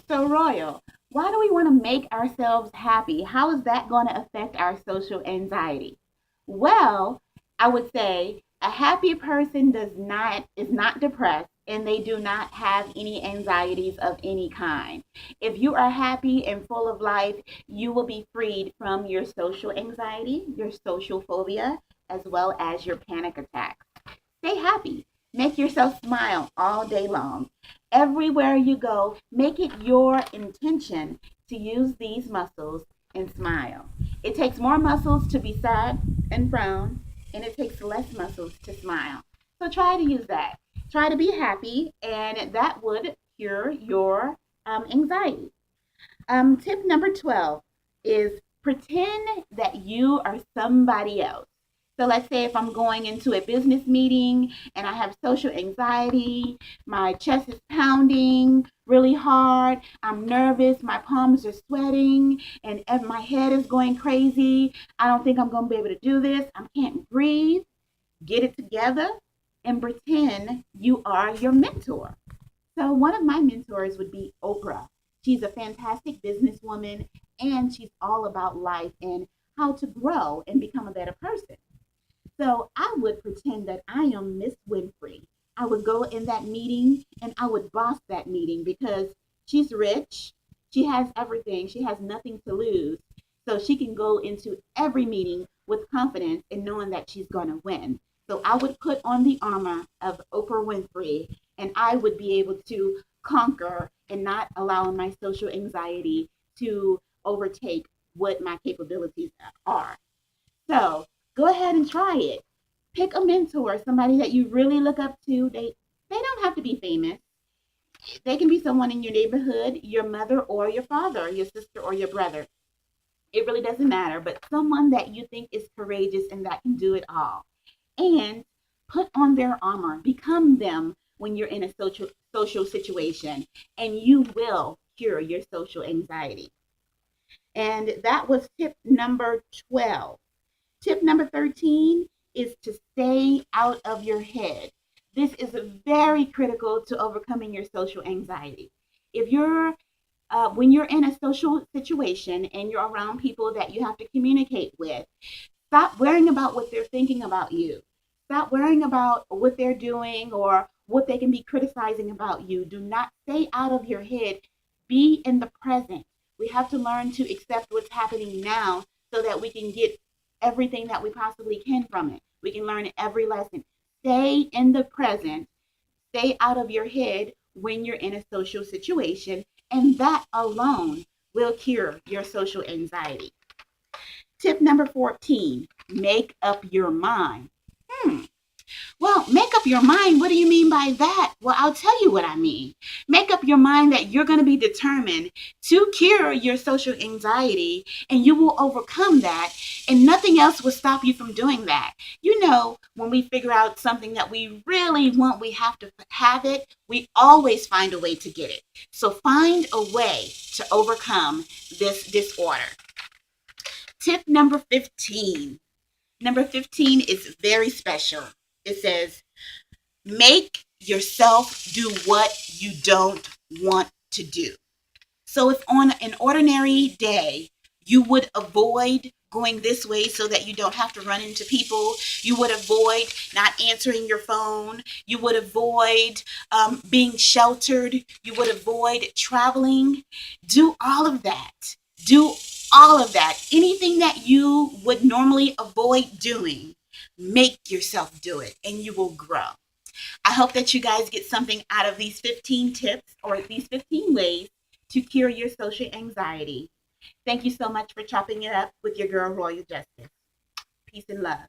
So, Royal, why do we want to make ourselves happy? How is that going to affect our social anxiety? Well, I would say a happy person does not is not depressed and they do not have any anxieties of any kind. If you are happy and full of life, you will be freed from your social anxiety, your social phobia, as well as your panic attacks. Stay happy. Make yourself smile all day long. Everywhere you go, make it your intention to use these muscles and smile. It takes more muscles to be sad and frown, and it takes less muscles to smile. So try to use that. Try to be happy, and that would cure your anxiety. Tip number 12 is pretend that you are somebody else. So let's say if I'm going into a business meeting and I have social anxiety, my chest is pounding really hard, I'm nervous, my palms are sweating, and my head is going crazy. I don't think I'm going to be able to do this. I can't breathe. Get it together and pretend you are your mentor. So one of my mentors would be Oprah. She's a fantastic businesswoman and she's all about life and how to grow and become a better person. So I would pretend that I am Miss Winfrey. I would go in that meeting and I would boss that meeting because she's rich. She has everything. She has nothing to lose. So she can go into every meeting with confidence and knowing that she's going to win. So I would put on the armor of Oprah Winfrey and I would be able to conquer and not allow my social anxiety to overtake what my capabilities are. So go ahead and try it. Pick a mentor, somebody that you really look up to. They don't have to be famous. They can be someone in your neighborhood, your mother or your father, your sister or your brother. It really doesn't matter, but someone that you think is courageous and that can do it all. And put on their armor, become them when you're in a social situation, and you will cure your social anxiety. And that was tip number 12. Tip number 13 is to stay out of your head. This is very critical to overcoming your social anxiety. If you're when you're in a social situation and you're around people that you have to communicate with, stop worrying about what they're thinking about you. Stop worrying about what they're doing or what they can be criticizing about you. Do not stay out of your head. Be in the present. We have to learn to accept what's happening now so that we can get everything that we possibly can from it. We can learn every lesson. Stay in the present. Stay out of your head when you're in a social situation, and that alone will cure your social anxiety. Tip number 14, make up your mind. Hmm. Well, make up your mind. What do you mean by that? Well, I'll tell you what I mean. Make up your mind that you're going to be determined to cure your social anxiety and you will overcome that, and nothing else will stop you from doing that. You know, when we figure out something that we really want, we have to have it. We always find a way to get it. So find a way to overcome this disorder. Tip number 15. Number 15 is very special. It says, make yourself do what you don't want to do. So if on an ordinary day, you would avoid going this way so that you don't have to run into people, you would avoid not answering your phone, you would avoid being sheltered, you would avoid traveling, do all of that. Do all of that. Anything that you would normally avoid doing, make yourself do it and you will grow. I hope that you guys get something out of these 15 tips or these 15 ways to cure your social anxiety. Thank you so much for chopping it up with your girl, Royal Justice. Peace and love.